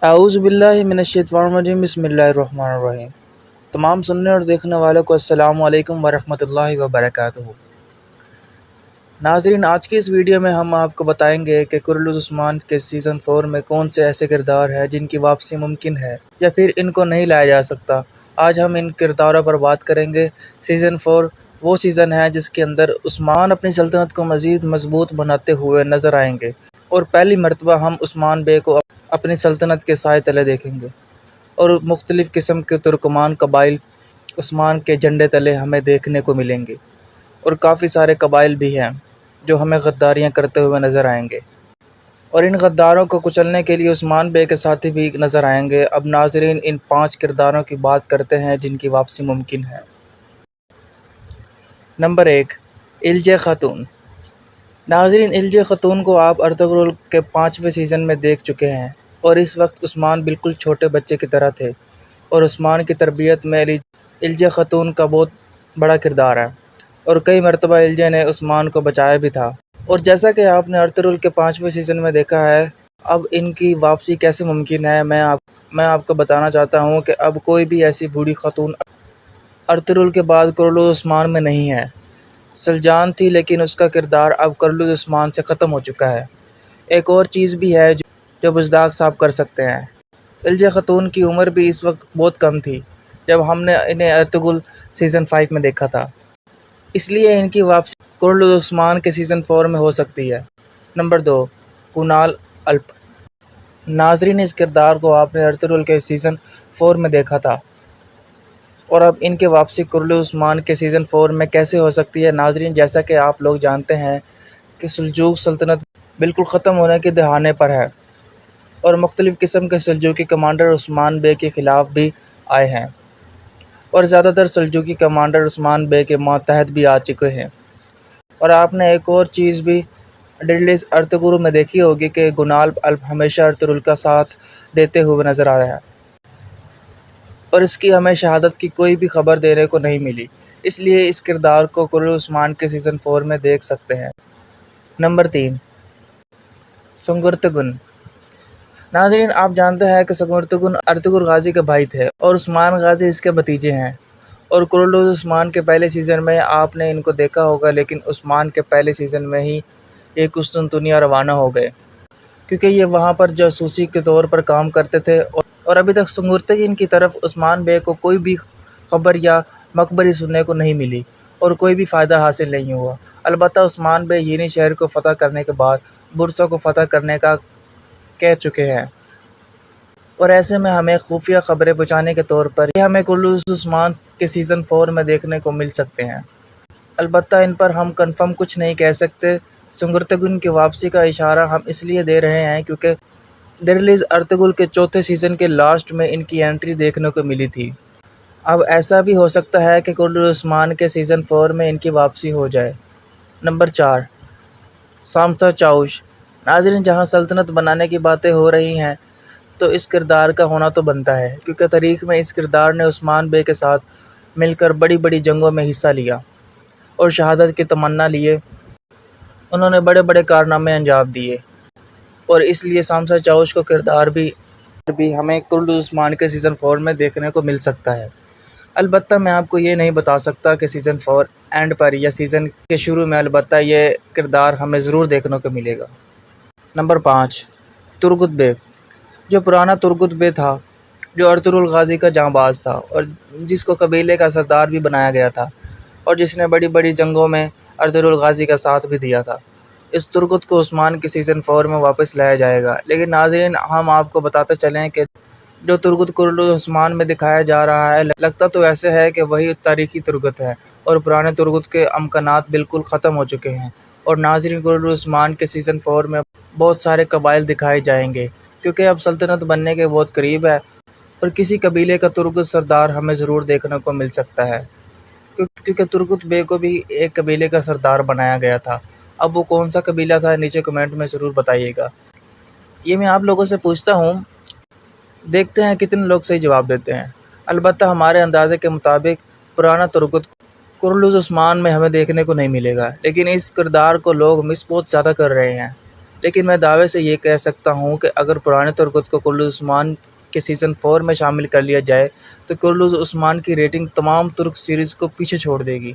اعوذ باللہ من الشیطان الرجیم بسم اللہ الرحمن الرحیم۔ تمام سننے اور دیکھنے والوں کو السلام علیکم ورحمۃ اللہ وبرکاتہ۔ ناظرین، آج کی اس ویڈیو میں ہم آپ کو بتائیں گے کہ کرولوس عثمان کے سیزن 4 میں کون سے ایسے کردار ہیں جن کی واپسی ممکن ہے یا پھر ان کو نہیں لایا جا سکتا۔ آج ہم ان کرداروں پر بات کریں گے۔ سیزن 4 وہ سیزن ہے جس کے اندر عثمان اپنی سلطنت کو مزید مضبوط بناتے ہوئے نظر آئیں گے اور پہلی مرتبہ ہم عثمان بے کو اپنی سلطنت کے سائے تلے دیکھیں گے، اور مختلف قسم کے ترکمان قبائل عثمان کے جھنڈے تلے ہمیں دیکھنے کو ملیں گے، اور کافی سارے قبائل بھی ہیں جو ہمیں غداریاں کرتے ہوئے نظر آئیں گے، اور ان غداروں کو کچلنے کے لیے عثمان بے کے ساتھی بھی نظر آئیں گے۔ اب ناظرین، ان 5 کرداروں کی بات کرتے ہیں جن کی واپسی ممکن ہے۔ نمبر 1، الجے خاتون۔ ناظرین، الجے خاتون کو آپ ارطغرل کے 5ویں سیزن میں دیکھ چکے ہیں، اور اس وقت عثمان بالکل چھوٹے بچے کی طرح تھے، اور عثمان کی تربیت میں الجے خاتون کا بہت بڑا کردار ہے، اور کئی مرتبہ الجے نے عثمان کو بچایا بھی تھا۔ اور جیسا کہ آپ نے ارطغرل کے 5ویں سیزن میں دیکھا ہے، اب ان کی واپسی کیسے ممکن ہے میں آپ کو بتانا چاہتا ہوں کہ اب کوئی بھی ایسی بوڑھی خاتون ارطغرل کے بعد کرولوس عثمان میں نہیں ہے۔ سلجان تھی، لیکن اس کا کردار اب کرولوس عثمان سے ختم ہو چکا ہے۔ ایک اور چیز بھی ہے جو بزداغ صاف کر سکتے ہیں۔ الجے خاتون کی عمر بھی اس وقت بہت کم تھی جب ہم نے انہیں ارطغرل سیزن 5 میں دیکھا تھا، اس لیے ان کی واپسی کرولوس عثمان کے سیزن 4 میں ہو سکتی ہے۔ نمبر 2، کنال الپ۔ ناظرین، اس کردار کو آپ نے ارطغرل کے سیزن 4 میں دیکھا تھا، اور اب ان کے واپسی کرولوس عثمان کے سیزن 4 میں کیسے ہو سکتی ہے؟ ناظرین، جیسا کہ آپ لوگ جانتے ہیں کہ سلجوق سلطنت بالکل ختم ہونے کے دہانے پر ہے، اور مختلف قسم کے سلجوقی کمانڈر عثمان بے کے خلاف بھی آئے ہیں، اور زیادہ تر سلجوقی کمانڈر عثمان بے کے ماتحت بھی آ چکے ہیں۔ اور آپ نے ایک اور چیز بھی ڈیڈلیس ارطغرل میں دیکھی ہوگی کہ گنال الپ ہمیشہ ارطغرل کا ساتھ دیتے ہوئے نظر آ رہا ہے، اور اس کی ہمیں شہادت کی کوئی بھی خبر دینے کو نہیں ملی، اس لیے اس کردار کو کرولوس عثمان کے سیزن 4 میں دیکھ سکتے ہیں۔ نمبر 3، سنگرتگن۔ ناظرین، آپ جانتے ہیں کہ سنگرتگن ارطغرل غازی کے بھائی تھے، اور عثمان غازی اس کے بھتیجے ہیں، اور کرولوس عثمان کے پہلے سیزن میں آپ نے ان کو دیکھا ہوگا، لیکن عثمان کے پہلے سیزن میں ہی یہ قسطنطنیہ روانہ ہو گئے، کیونکہ یہ وہاں پر جاسوسی کے طور پر کام کرتے تھے، اور ابھی تک سنگرتگن کی طرف عثمان بے کو کوئی بھی خبر یا مخبری سننے کو نہیں ملی، اور کوئی بھی فائدہ حاصل نہیں ہوا۔ البتہ عثمان بے یینی شہر کو فتح کرنے کے بعد برسا کو فتح کرنے کا کہہ چکے ہیں، اور ایسے میں ہمیں خفیہ خبریں پہنچانے کے طور پر یہ ہمیں کرولوس عثمان کے سیزن 4 میں دیکھنے کو مل سکتے ہیں۔ البتہ ان پر ہم کنفرم کچھ نہیں کہہ سکتے۔ سنگرتگن کی واپسی کا اشارہ ہم اس لیے دے رہے ہیں کیونکہ ڈیڈلیس ارطغرل کے 4تھے سیزن کے لاسٹ میں ان کی انٹری دیکھنے کو ملی تھی۔ اب ایسا بھی ہو سکتا ہے کہ کرولوس عثمان کے سیزن 4 میں ان کی واپسی ہو جائے۔ نمبر 4، سامسا چاؤش۔ ناظرین، جہاں سلطنت بنانے کی باتیں ہو رہی ہیں تو اس کردار کا ہونا تو بنتا ہے، کیونکہ تاریخ میں اس کردار نے عثمان بے کے ساتھ مل کر بڑی بڑی جنگوں میں حصہ لیا اور شہادت کی تمنا لیے۔ انہوں نے بڑے بڑے کارنامے انجام دیے، اور اس لیے سامسا چاؤش کو کردار بھی ہمیں کرولوس عثمان کے سیزن 4 میں دیکھنے کو مل سکتا ہے۔ البتہ میں آپ کو یہ نہیں بتا سکتا کہ سیزن 4 اینڈ پر یا سیزن کے شروع میں، البتہ یہ کردار ہمیں ضرور دیکھنے کو ملے گا۔ نمبر 5، ترگت بے۔ جو پرانا ترگت بے تھا، جو ارطغرل غازی کا جانباز تھا، اور جس کو قبیلے کا سردار بھی بنایا گیا تھا، اور جس نے بڑی بڑی جنگوں میں ارطغرل غازی کا ساتھ بھی دیا تھا، اس ترگت کو عثمان کے سیزن 4 میں واپس لایا جائے گا۔ لیکن ناظرین، ہم آپ کو بتاتے چلیں کہ جو ترگت کرولوس عثمان میں دکھایا جا رہا ہے، لگتا تو ایسے ہے کہ وہی تاریخی ترگت ہے، اور پرانے ترگت کے امکانات بالکل ختم ہو چکے ہیں۔ اور ناظرین، کرولوس عثمان کے سیزن 4 میں بہت سارے قبائل دکھائے جائیں گے، کیونکہ اب سلطنت بننے کے بہت قریب ہے، اور کسی قبیلے کا ترگت سردار ہمیں ضرور دیکھنے کو مل سکتا ہے، کیونکہ ترگت بے کو بھی ایک قبیلے کا سردار بنایا گیا تھا۔ اب وہ کون سا قبیلہ تھا، نیچے کمنٹ میں ضرور بتائیے گا۔ یہ میں آپ لوگوں سے پوچھتا ہوں، دیکھتے ہیں کتنے لوگ صحیح جواب دیتے ہیں۔ البتہ ہمارے اندازے کے مطابق پرانا ترگت کرولوس عثمان میں ہمیں دیکھنے کو نہیں ملے گا، لیکن اس کردار کو لوگ مس بہت زیادہ کر رہے ہیں، لیکن میں دعوے سے یہ کہہ سکتا ہوں کہ اگر پرانے ترکت کو کرلوز عثمان کے سیزن 4 میں شامل کر لیا جائے تو کرلوز عثمان کی ریٹنگ تمام ترک سیریز کو پیچھے چھوڑ دے گی۔